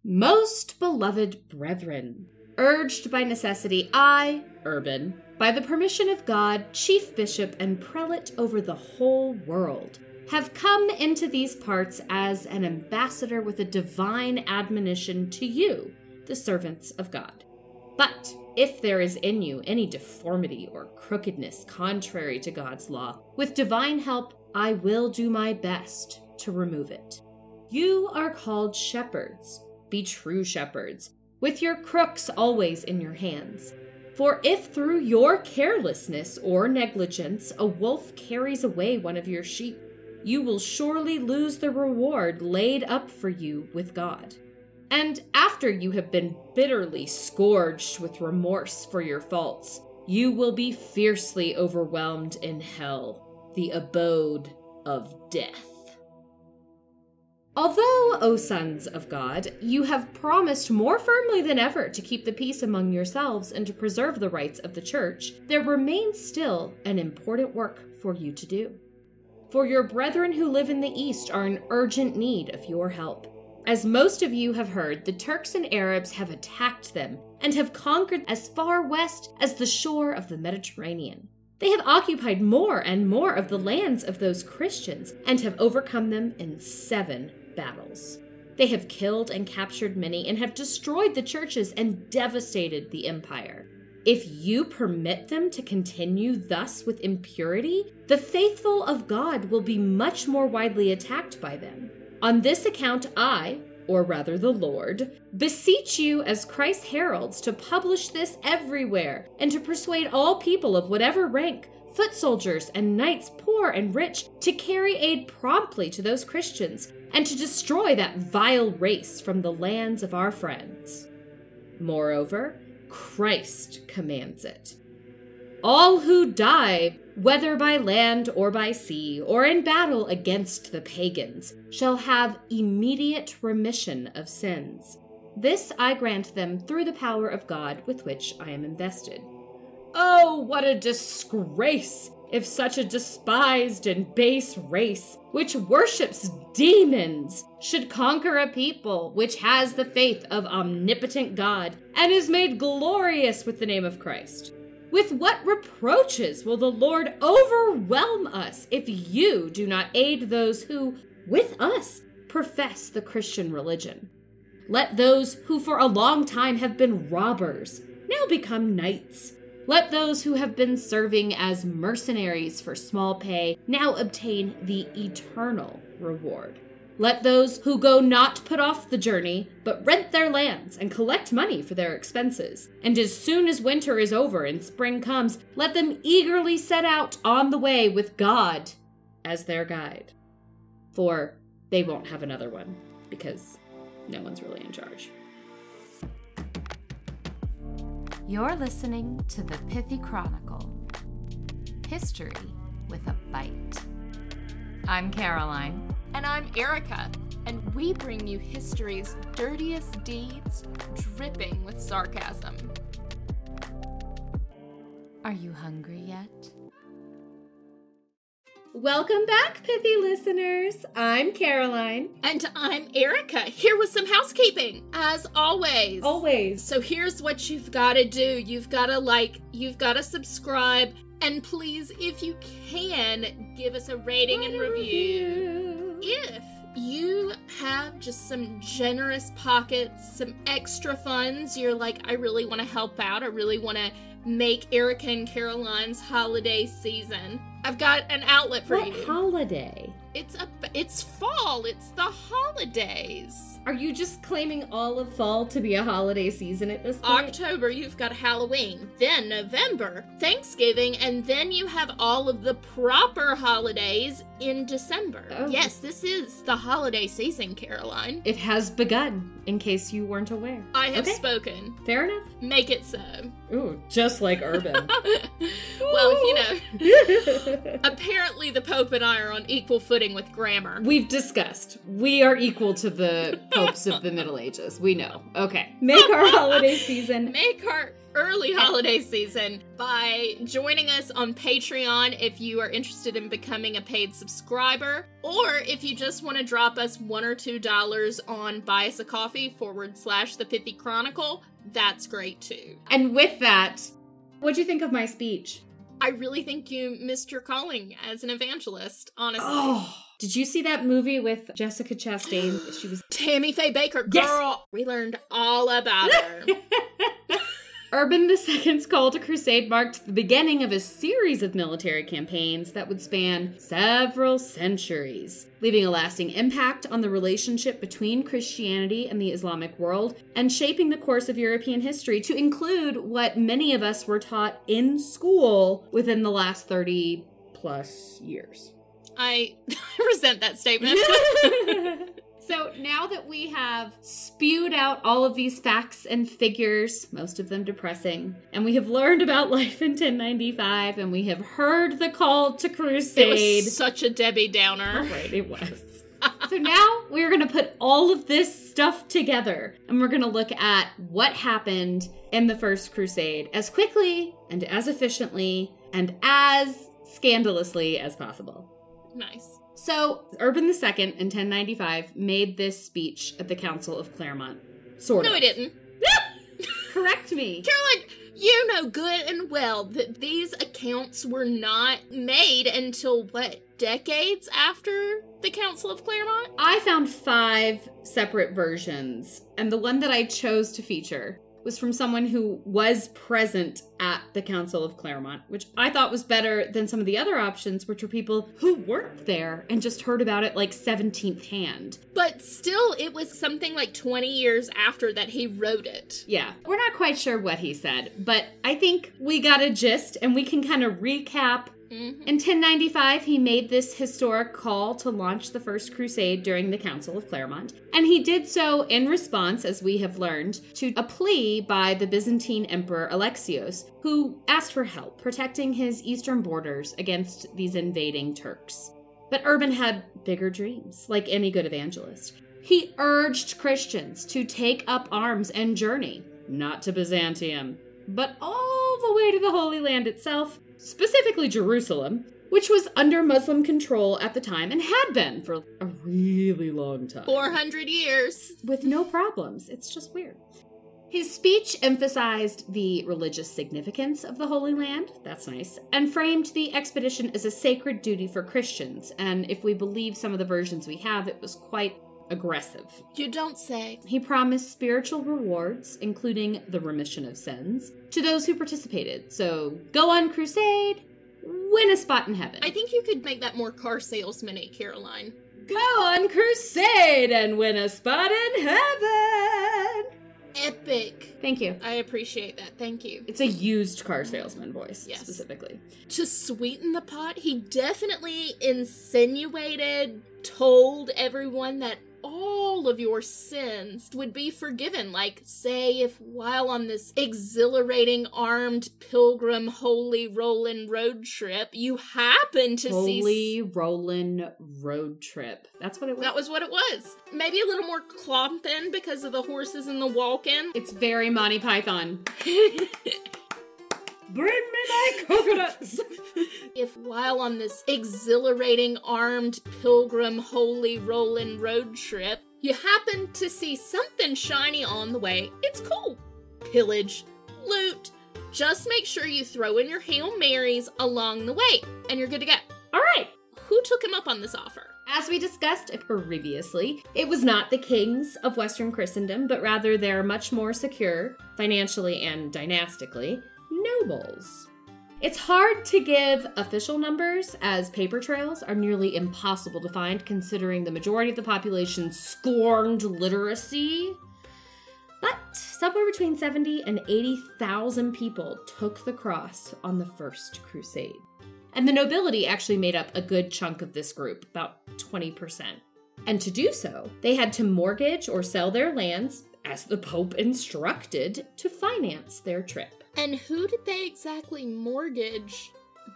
Most beloved brethren, urged by necessity, I, Urban, by the permission of God, chief bishop and prelate over the whole world, have come into these parts as an ambassador with a divine admonition to you, the servants of God. But if there is in you any deformity or crookedness contrary to God's law, with divine help, I will do my best to remove it. You are called shepherds. Be true shepherds, with your crooks always in your hands. For if through your carelessness or negligence a wolf carries away one of your sheep, you will surely lose the reward laid up for you with God. And after you have been bitterly scourged with remorse for your faults, you will be fiercely overwhelmed in hell, the abode of death. Although, O sons of God, you have promised more firmly than ever to keep the peace among yourselves and to preserve the rights of the church, there remains still an important work for you to do. For your brethren who live in the East are in urgent need of your help. As most of you have heard, the Turks and Arabs have attacked them and have conquered as far west as the shore of the Mediterranean. They have occupied more and more of the lands of those Christians and have overcome them in 7 battles. They have killed and captured many and have destroyed the churches and devastated the empire. If you permit them to continue thus with impurity, the faithful of God will be much more widely attacked by them. On this account, I, or rather the Lord, beseech you as Christ's heralds to publish this everywhere and to persuade all people of whatever rank, foot soldiers and knights, poor and rich, to carry aid promptly to those Christians and to destroy that vile race from the lands of our friends. Moreover, Christ commands it. All who die, whether by land or by sea, or in battle against the pagans, shall have immediate remission of sins. This I grant them through the power of God with which I am invested. Oh, what a disgrace if such a despised and base race, which worships demons, should conquer a people which has the faith of omnipotent God and is made glorious with the name of Christ. With what reproaches will the Lord overwhelm us if you do not aid those who, with us, profess the Christian religion? Let those who for a long time have been robbers now become knights. Let those who have been serving as mercenaries for small pay now obtain the eternal reward. Let those who go not put off the journey, but rent their lands and collect money for their expenses. And as soon as winter is over and spring comes, let them eagerly set out on the way with God as their guide. For they won't have another one, because no one's really in charge. You're listening to the Pithy Chronicle. History with a bite. I'm Caroline. And I'm Erica, and we bring you history's dirtiest deeds, dripping with sarcasm. Are you hungry yet? Welcome back, Pithy listeners. I'm Caroline. And I'm Erica, here with some housekeeping, as always. Always. So here's what you've got to do. You've got to like, you've got to subscribe, and please, if you can, give us a rating and review. If you have just some generous pockets, some extra funds, you're like, I really want to help out, I really want to make Erica and Caroline's holiday season, I've got an outlet for you. What holiday? It's fall, it's the holidays. Are you just claiming all of fall to be a holiday season at this point? October, you've got Halloween, then November, Thanksgiving, and then you have all of the proper holidays in December. Oh. Yes, this is the holiday season, Caroline. It has begun, in case you weren't aware. I have spoken. Fair enough. Make it so. Ooh, just like Urban. Well, you know, apparently the Pope and I are on equal footing with grammar. We've discussed. We are equal to the popes of the Middle Ages. We know. Okay. Make our holiday season. Make our early holiday season by joining us on Patreon if you are interested in becoming a paid subscriber, or if you just want to drop us $1 or $2 on Buy Us a Coffee / The Pithy Chronicle, that's great too. And with that, what'd you think of my speech? I really think you missed your calling as an evangelist, honestly. Oh, did you see that movie with Jessica Chastain? She was Tammy Faye Baker, girl. Yes! We learned all about her. Urban II's call to crusade marked the beginning of a series of military campaigns that would span several centuries, leaving a lasting impact on the relationship between Christianity and the Islamic world, and shaping the course of European history to include what many of us were taught in school within the last 30 plus years. I resent that statement. So now that we have spewed out all of these facts and figures, most of them depressing, and we have learned about life in 1095, and we have heard the call to crusade. It was such a Debbie Downer. Right, it was. So now we're going to put all of this stuff together, and we're going to look at what happened in the First Crusade as quickly and as efficiently and as scandalously as possible. Nice. So, Urban II in 1095 made this speech at the Council of Claremont. Sort of. No, he didn't. Correct me. Caroline, you know good and well that these accounts were not made until, decades after the Council of Claremont? I found 5 separate versions, and the one that I chose to feature was from someone who was present at the Council of Claremont, which I thought was better than some of the other options, which were people who weren't there and just heard about it like 17th hand. But still, it was something like 20 years after that he wrote it. Yeah, we're not quite sure what he said, but I think we got a gist, and we can kind of recap. In 1095, he made this historic call to launch the First Crusade during the Council of Claremont, and he did so in response, as we have learned, to a plea by the Byzantine Emperor Alexios, who asked for help protecting his eastern borders against these invading Turks. But Urban had bigger dreams, like any good evangelist. He urged Christians to take up arms and journey, not to Byzantium, but all the way to the Holy Land itself, specifically Jerusalem, which was under Muslim control at the time and had been for a really long time. 400 years. With no problems. It's just weird. His speech emphasized the religious significance of the Holy Land, that's nice, and framed the expedition as a sacred duty for Christians, and if we believe some of the versions we have, it was quite aggressive. You don't say. He promised spiritual rewards, including the remission of sins, to those who participated. So, go on crusade, win a spot in heaven. I think you could make that more car salesman-y, Caroline. Go on crusade and win a spot in heaven! Epic. Thank you. I appreciate that. Thank you. It's a used car salesman voice, Yes. specifically. To sweeten the pot, he definitely insinuated, told everyone that all of your sins would be forgiven. Like, say, if while on this exhilarating armed pilgrim holy rollin' road trip, you happen to see... Holy rollin' road trip. That's what it was. That was what it was. Maybe a little more clomping because of the horses and the walking. It's very Monty Python. Bring me my coconuts! If while on this exhilarating armed pilgrim holy rollin' road trip, you happen to see something shiny on the way, it's cool. Pillage, loot, just make sure you throw in your Hail Marys along the way, and you're good to go. All right. Who took him up on this offer? As we discussed previously, it was not the kings of Western Christendom, but rather their much more secure, financially and dynastically, nobles. It's hard to give official numbers, as paper trails are nearly impossible to find considering the majority of the population scorned literacy. But somewhere between 70 and 80,000 people took the cross on the First Crusade. And the nobility actually made up a good chunk of this group, about 20%. And to do so, they had to mortgage or sell their lands, as the Pope instructed, to finance their trip. And who did they exactly mortgage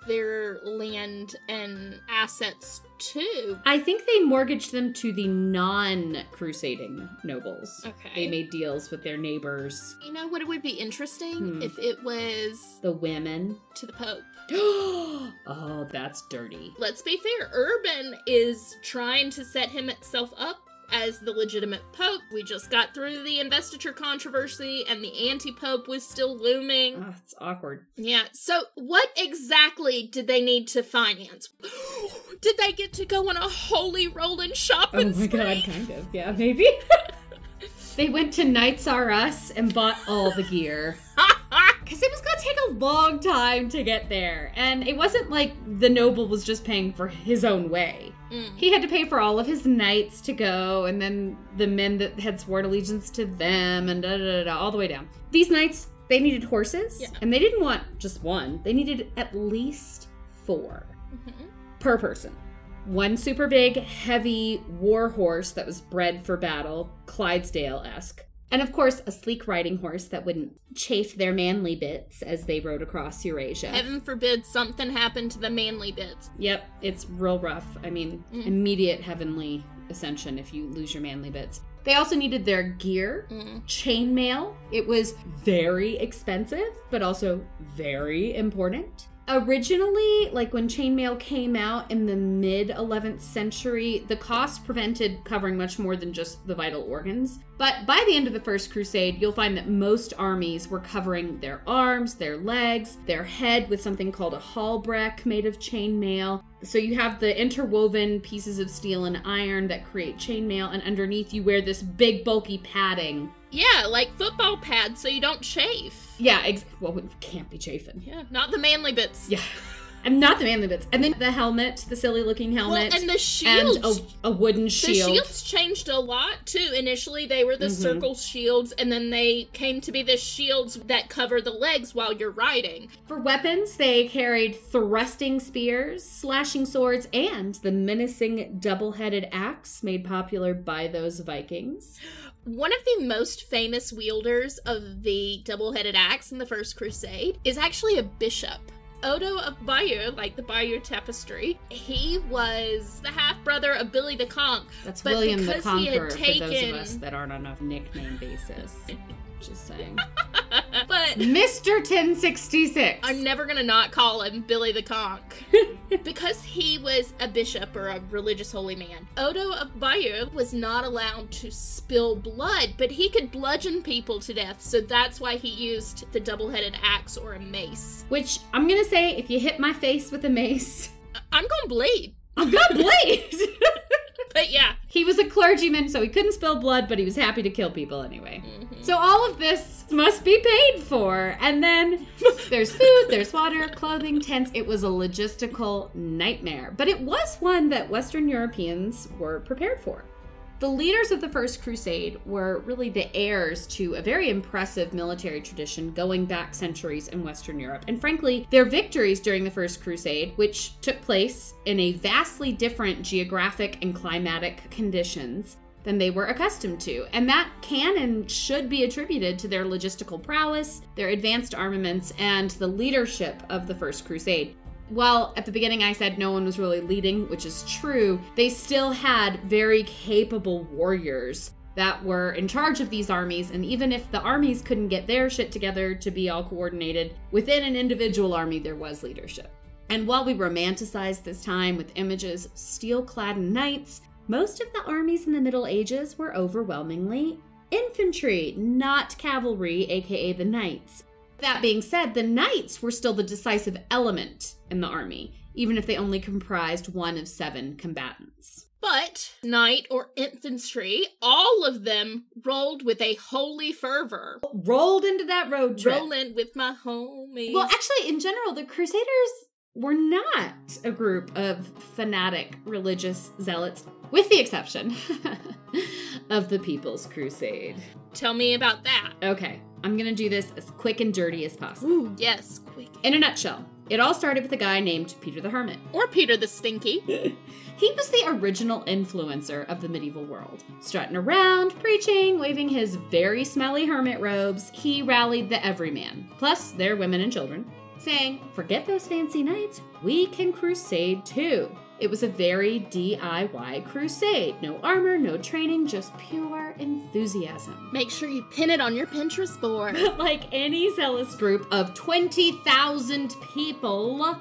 their land and assets too. I think they mortgaged them to the non-crusading nobles. Okay. They made deals with their neighbors. You know what, it would be interesting if it was The women. to the Pope. Oh, that's dirty. Let's be fair, Urban is trying to set himself up as the legitimate pope. We just got through the investiture controversy and the anti-pope was still looming. Oh, it's awkward. Yeah, so what exactly did they need to finance? Did they get to go on a holy rolling shopping spree? God, kind of. Yeah, maybe. They went to Knights R Us and bought all the gear. Because it was going to take a long time to get there. And it wasn't like the noble was just paying for his own way. He had to pay for all of his knights to go, and then the men that had sworn allegiance to them, and all the way down. These knights, they needed horses, and they didn't want just one. They needed at least 4 per person. One super big, heavy war horse that was bred for battle, Clydesdale-esque. And of course, a sleek riding horse that wouldn't chafe their manly bits as they rode across Eurasia. Heaven forbid something happened to the manly bits. Yep, it's real rough. I mean, immediate heavenly ascension if you lose your manly bits. They also needed their gear, chainmail. It was very expensive, but also very important. Originally, like when chainmail came out in the mid-11th century, the cost prevented covering much more than just the vital organs. But by the end of the First Crusade, you'll find that most armies were covering their arms, their legs, their head with something called a halbreck made of chainmail. So you have the interwoven pieces of steel and iron that create chainmail, and underneath you wear this big bulky padding. Yeah, like football pads so you don't chafe. Yeah, well, we can't be chafing. Yeah, not the manly bits. Yeah. And not the manly bits. And then the helmet, the silly looking helmet. Well, and the shields. And a wooden shield. The shields changed a lot, too. Initially, they were the circle shields, and then they came to be the shields that cover the legs while you're riding. For weapons, they carried thrusting spears, slashing swords, and the menacing double-headed axe made popular by those Vikings. One of the most famous wielders of the double-headed axe in the First Crusade is actually a bishop. Odo of Bayeux, like the Bayeux Tapestry, he was the half-brother of Billy the Conch. That's William the Conqueror, for those of us that aren't on a nickname basis. Just saying. But Mr. 1066. I'm never gonna not call him Billy the Conch. Because he was a bishop or a religious holy man, Odo of Bayeux was not allowed to spill blood, but he could bludgeon people to death, so that's why he used the double-headed axe or a mace. Which, I'm gonna say, if you hit my face with a mace, I'm gonna bleed. I'm gonna bleed! But yeah. He was a clergyman, so he couldn't spill blood, but he was happy to kill people anyway. So all of this must be paid for. And then there's food, there's water, clothing, tents. It was a logistical nightmare. But it was one that Western Europeans were prepared for. The leaders of the First Crusade were really the heirs to a very impressive military tradition going back centuries in Western Europe. And frankly, their victories during the First Crusade, which took place in a vastly different geographic and climatic conditions than they were accustomed to. And that can and should be attributed to their logistical prowess, their advanced armaments, and the leadership of the First Crusade. While at the beginning I said no one was really leading, which is true, they still had very capable warriors that were in charge of these armies, and even if the armies couldn't get their shit together to be all coordinated, within an individual army there was leadership. And while we romanticize this time with images of steel-clad knights, most of the armies in the Middle Ages were overwhelmingly infantry, not cavalry, aka the knights. That being said, the knights were still the decisive element in the army, even if they only comprised 1 of 7 combatants. But knight or infantry, all of them rolled with a holy fervor. Rolled into that road trip. Rolling with my homies. Well, actually, in general, the Crusaders were not a group of fanatic religious zealots, with the exception of the People's Crusade. Tell me about that. Okay, I'm gonna do this as quick and dirty as possible. Ooh, yes, quick. In a nutshell, it all started with a guy named Peter the Hermit. Or Peter the Stinky. He was the original influencer of the medieval world. Strutting around, preaching, waving his very smelly hermit robes, he rallied the everyman, plus their women and children, saying, forget those fancy knights, we can crusade too. It was a very DIY crusade. No armor, no training, just pure enthusiasm. Make sure you pin it on your Pinterest board. Like any zealous group of 20,000 people,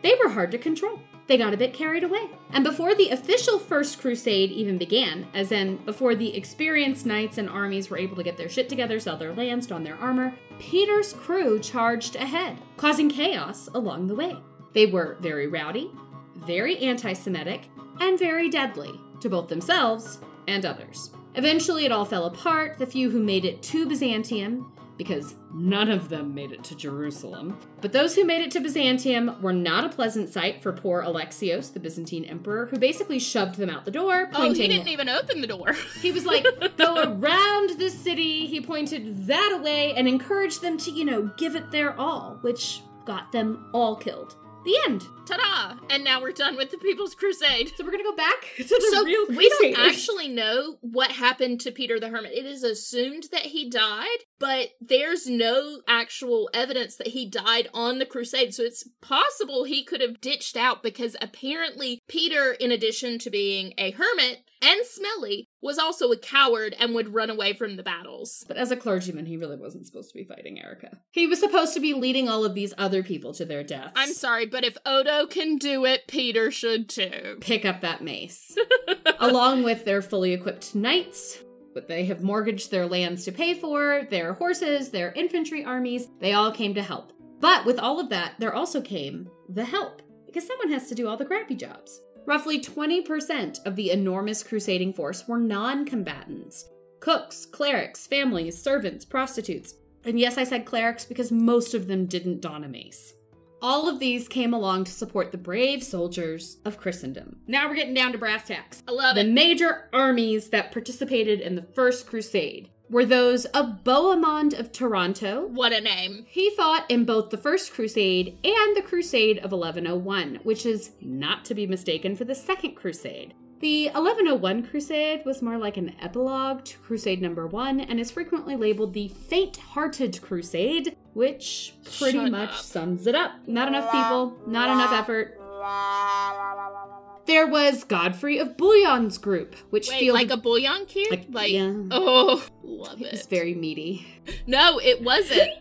they were hard to control. They got a bit carried away. And before the official First Crusade even began, as in before the experienced knights and armies were able to get their shit together, sell their lands, don their armor, Peter's crew charged ahead, causing chaos along the way. They were very rowdy, very anti-Semitic, and very deadly to both themselves and others. Eventually it all fell apart. The few who made it to Byzantium, because none of them made it to Jerusalem. But those who made it to Byzantium were not a pleasant sight for poor Alexios, the Byzantine emperor, who basically shoved them out the door, pointing... Oh, he didn't even open the door. He was like, go around the city. He pointed that away and encouraged them to, give it their all, which got them all killed. The end. Ta-da! And now we're done with the People's Crusade. So we're gonna go back to the real Crusaders. We don't actually know what happened to Peter the Hermit. It is assumed that he died, but there's no actual evidence that he died on the Crusade. So it's possible he could have ditched out, because apparently Peter, in addition to being a hermit and smelly, was also a coward and would run away from the battles. But as a clergyman, he really wasn't supposed to be fighting Erica. He was supposed to be leading all of these other people to their deaths. I'm sorry, but if Odo can do it, Peter should too. Pick up that mace. Along with their fully equipped knights, but they have mortgaged their lands to pay for, their horses, their infantry armies, they all came to help. But with all of that, there also came the help, because someone has to do all the crappy jobs. Roughly 20% of the enormous crusading force were non-combatants. Cooks, clerics, families, servants, prostitutes. And yes, I said clerics because most of them didn't don a mace. All of these came along to support the brave soldiers of Christendom. Now we're getting down to brass tacks. I love it. The major armies that participated in the First Crusade were those of Bohemond of Taranto. What a name. He fought in both the First Crusade and the Crusade of 1101, which is not to be mistaken for the Second Crusade. The 1101 Crusade was more like an epilogue to Crusade number 1 and is frequently labeled the Faint-Hearted Crusade, which pretty much sums it up. Not enough people, not enough effort. There was Godfrey of Bouillon's group, which Wait, like a bouillon cube? Yeah. Oh, love it. It's very meaty. No, it wasn't.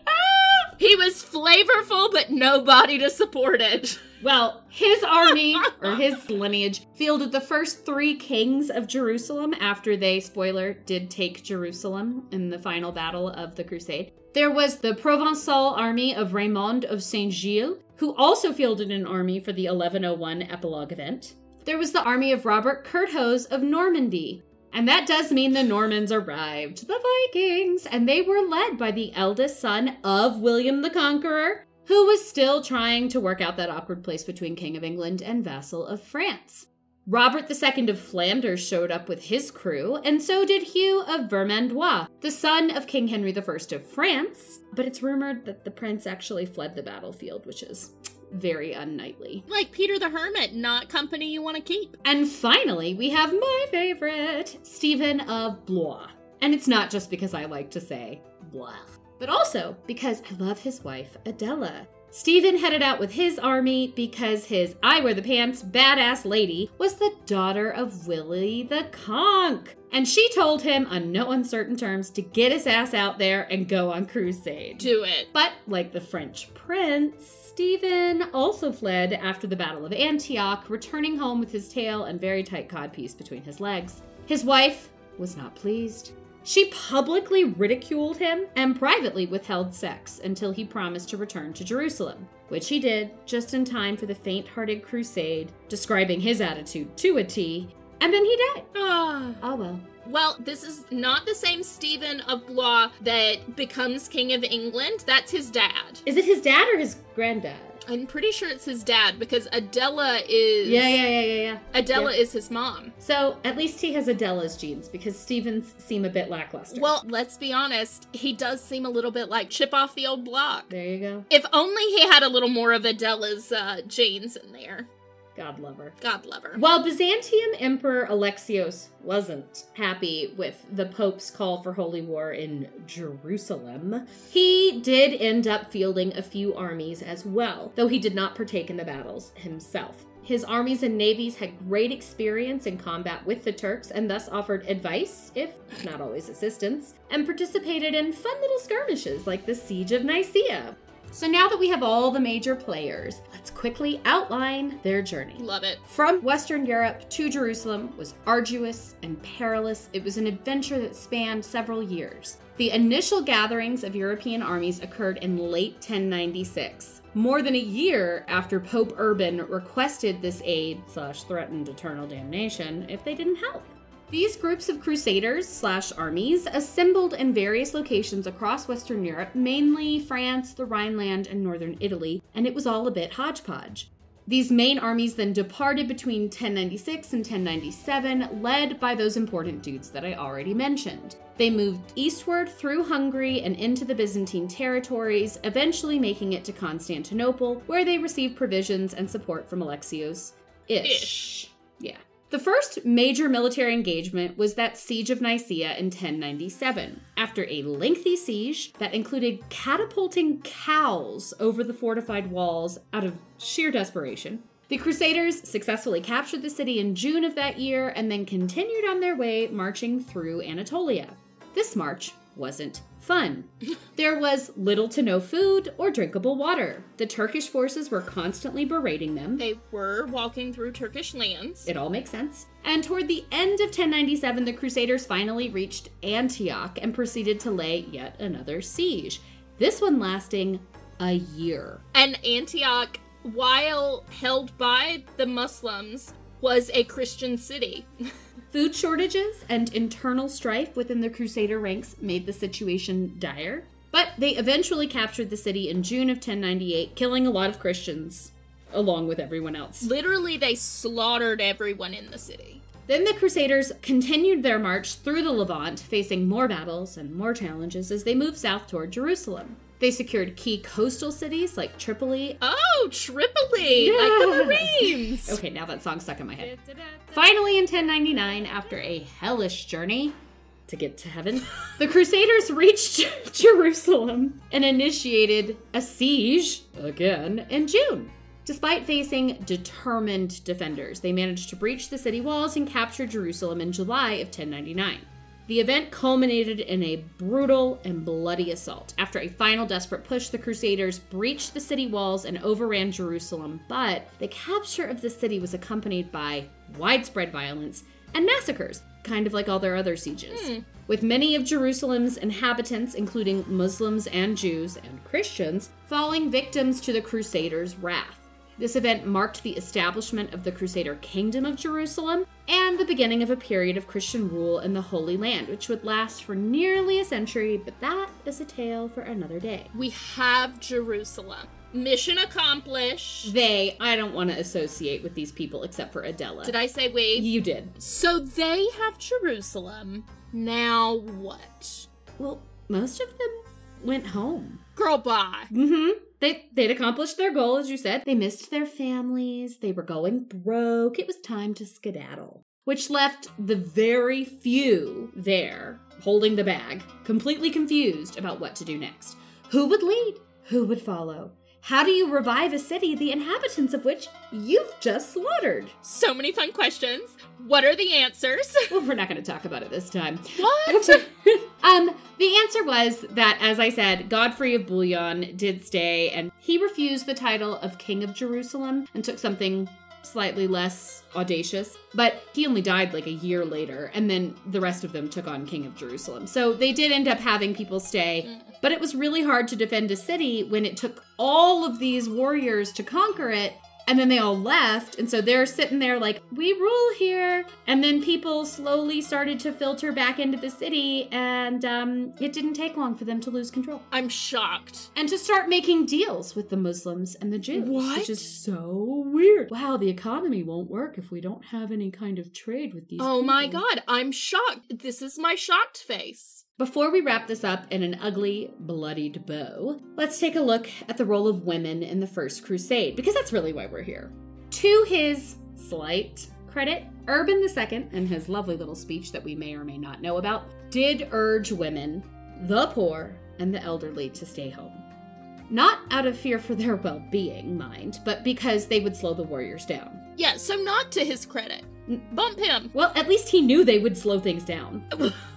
He was flavorful, but nobody to support it. Well, his army, or his lineage, fielded the first 3 kings of Jerusalem after they, spoiler, did take Jerusalem in the final battle of the Crusade. There was the Provençal army of Raymond of Saint-Gilles, who also fielded an army for the 1101 epilogue event. There was the army of Robert Curthose of Normandy. And that does mean the Normans arrived, the Vikings, and they were led by the eldest son of William the Conqueror, who was still trying to work out that awkward place between King of England and vassal of France. Robert II of Flanders showed up with his crew, and so did Hugh of Vermandois, the son of King Henry I of France. But it's rumored that the prince actually fled the battlefield, which is very unknightly. Like Peter the Hermit, not company you want to keep. And finally, we have my favorite, Stephen of Blois. And it's not just because I like to say Blois, but also because I love his wife, Adela. Stephen headed out with his army because his I-wear-the-pants badass lady was the daughter of Willie the Conch. And she told him on no uncertain terms to get his ass out there and go on crusade. Do it. But like the French prince, Stephen also fled after the Battle of Antioch, returning home with his tail and very tight codpiece between his legs. His wife was not pleased. She publicly ridiculed him and privately withheld sex until he promised to return to Jerusalem, which he did just in time for the faint-hearted crusade, describing his attitude to a T, and then he died. Oh well. Well, this is not the same Stephen of Blois that becomes King of England. That's his dad. Is it his dad or his granddad? I'm pretty sure it's his dad because Adela is... Yeah. Adela is his mom. So at least he has Adela's genes because Stephen's seem a bit lackluster. Well, let's be honest. He does seem a little bit like chip off the old block. There you go. If only he had a little more of Adela's genes in there. God love her. God love her. While Byzantine Emperor Alexios wasn't happy with the Pope's call for holy war in Jerusalem, he did end up fielding a few armies as well, though he did not partake in the battles himself. His armies and navies had great experience in combat with the Turks and thus offered advice, if not always assistance, and participated in fun little skirmishes like the Siege of Nicaea. So now that we have all the major players, let's quickly outline their journey. Love it. From Western Europe to Jerusalem was arduous and perilous. It was an adventure that spanned several years. The initial gatherings of European armies occurred in late 1096, more than a year after Pope Urban requested this aid/threatened eternal damnation if they didn't help. These groups of crusaders/armies assembled in various locations across Western Europe, mainly France, the Rhineland, and northern Italy, and it was all a bit hodgepodge. These main armies then departed between 1096 and 1097, led by those important dudes that I already mentioned. They moved eastward through Hungary and into the Byzantine territories, eventually making it to Constantinople, where they received provisions and support from Alexios. Ish. Yeah. The first major military engagement was that Siege of Nicaea in 1097. After a lengthy siege that included catapulting cows over the fortified walls out of sheer desperation, the Crusaders successfully captured the city in June of that year and then continued on their way, marching through Anatolia. This march wasn't fun. There was little to no food or drinkable water. The Turkish forces were constantly berating them. They were walking through Turkish lands. It all makes sense. And toward the end of 1097, the Crusaders finally reached Antioch and proceeded to lay yet another siege. This one lasting a year. And Antioch, while held by the Muslims, was a Christian city. Food shortages and internal strife within the Crusader ranks made the situation dire, but they eventually captured the city in June of 1098, killing a lot of Christians, along with everyone else. Literally, they slaughtered everyone in the city. Then the Crusaders continued their march through the Levant, facing more battles and more challenges as they moved south toward Jerusalem. They secured key coastal cities like Tripoli. Oh, Tripoli! Yeah. Like the Marines! Okay, now that song's stuck in my head. Finally, in 1099, after a hellish journey to get to heaven, the Crusaders reached Jerusalem and initiated a siege, again, in June. Despite facing determined defenders, they managed to breach the city walls and capture Jerusalem in July of 1099. The event culminated in a brutal and bloody assault. After a final desperate push, the Crusaders breached the city walls and overran Jerusalem, but the capture of the city was accompanied by widespread violence and massacres, kind of like all their other sieges. With many of Jerusalem's inhabitants, including Muslims and Jews and Christians, falling victims to the Crusaders' wrath. This event marked the establishment of the Crusader Kingdom of Jerusalem and the beginning of a period of Christian rule in the Holy Land, which would last for nearly a century, but that is a tale for another day. We have Jerusalem. Mission accomplished. I don't want to associate with these people except for Adela. Did I say we? You did. So they have Jerusalem. Now what? Well, most of them went home. Girl, bye. They'd accomplished their goal, as you said. They missed their families. They were going broke. It was time to skedaddle. Which left the very few there, holding the bag, completely confused about what to do next. Who would lead? Who would follow? How do you revive a city, the inhabitants of which you've just slaughtered? So many fun questions. What are the answers? Well, we're not going to talk about it this time. What? The answer was that, as I said, Godfrey of Bouillon did stay, and he refused the title of King of Jerusalem and took something slightly less audacious, but he only died like a year later, and then the rest of them took on King of Jerusalem. So they did end up having people stay, but it was really hard to defend a city when it took all of these warriors to conquer it, and then they all left, and so they're sitting there like, we rule here, and then people slowly started to filter back into the city, and it didn't take long for them to lose control. I'm shocked. And to start making deals with the Muslims and the Jews. What? Which is so weird. Wow, the economy won't work if we don't have any kind of trade with these people. My God, I'm shocked. This is my shocked face. Before we wrap this up in an ugly, bloodied bow, let's take a look at the role of women in the First Crusade, because that's really why we're here. To his slight credit, Urban II, in his lovely little speech that we may or may not know about, did urge women, the poor, and the elderly to stay home. Not out of fear for their well-being, mind, but because they would slow the warriors down. Yeah, so not to his credit. Bump him. Well, at least he knew they would slow things down.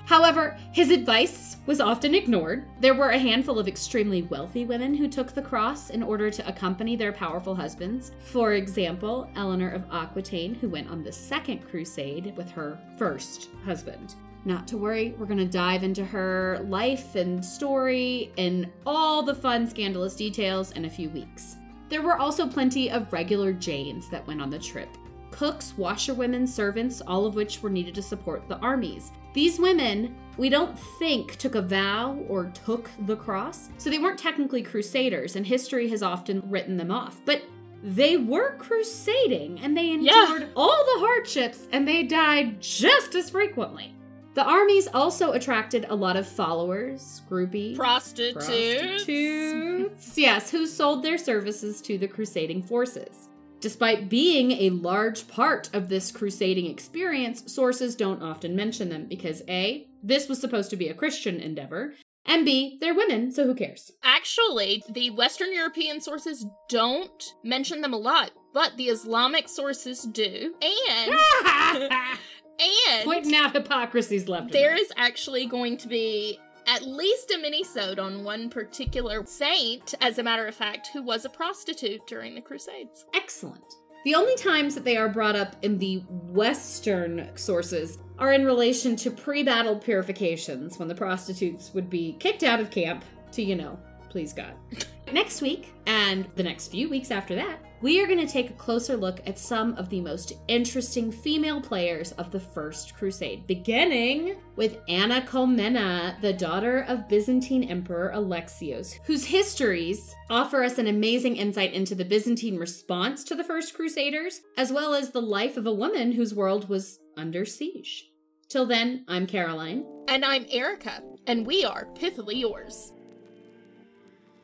However, his advice was often ignored. There were a handful of extremely wealthy women who took the cross in order to accompany their powerful husbands. For example, Eleanor of Aquitaine, who went on the Second Crusade with her first husband. Not to worry, we're going to dive into her life and story and all the fun, scandalous details in a few weeks. There were also plenty of regular Janes that went on the trip. Cooks, washerwomen, servants, all of which were needed to support the armies. These women, we don't think took a vow or took the cross, so they weren't technically crusaders, and history has often written them off. But they were crusading, and they endured all the hardships, and they died just as frequently. The armies also attracted a lot of followers, groupies, prostitutes, yes, who sold their services to the crusading forces. Despite being a large part of this crusading experience, sources don't often mention them because A, this was supposed to be a Christian endeavor, and B, they're women, so who cares? Actually, the Western European sources don't mention them a lot, but the Islamic sources do, and pointing out hypocrisies left. There is actually going to be at least a mini-sode on one particular saint, as a matter of fact, who was a prostitute during the Crusades. Excellent. The only times that they are brought up in the Western sources are in relation to pre-battle purifications, when the prostitutes would be kicked out of camp to, please God. Next week, and the next few weeks after that, we are going to take a closer look at some of the most interesting female players of the First Crusade, beginning with Anna Comnena, the daughter of Byzantine Emperor Alexios, whose histories offer us an amazing insight into the Byzantine response to the First Crusaders, as well as the life of a woman whose world was under siege. Till then, I'm Caroline. And I'm Erica, and we are Pithily Yours.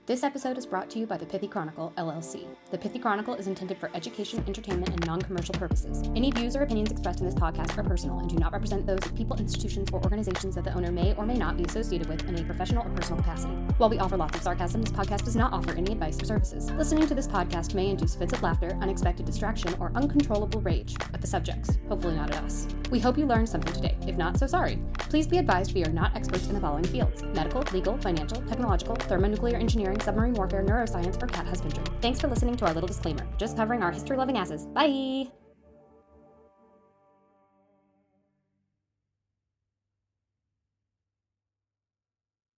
This episode is brought to you by the Pithy Chronicle, LLC. The Pithy Chronicle is intended for education, entertainment, and non-commercial purposes. Any views or opinions expressed in this podcast are personal and do not represent those of people, institutions, or organizations that the owner may or may not be associated with in a professional or personal capacity. While we offer lots of sarcasm, this podcast does not offer any advice or services. Listening to this podcast may induce fits of laughter, unexpected distraction, or uncontrollable rage at the subjects, hopefully not at us. We hope you learned something today. If not, so sorry. Please be advised we are not experts in the following fields: medical, legal, financial, technological, thermonuclear engineering, submarine warfare, neuroscience, or cat husbandry. Thanks for listening to our little disclaimer. Just covering our history-loving asses. Bye!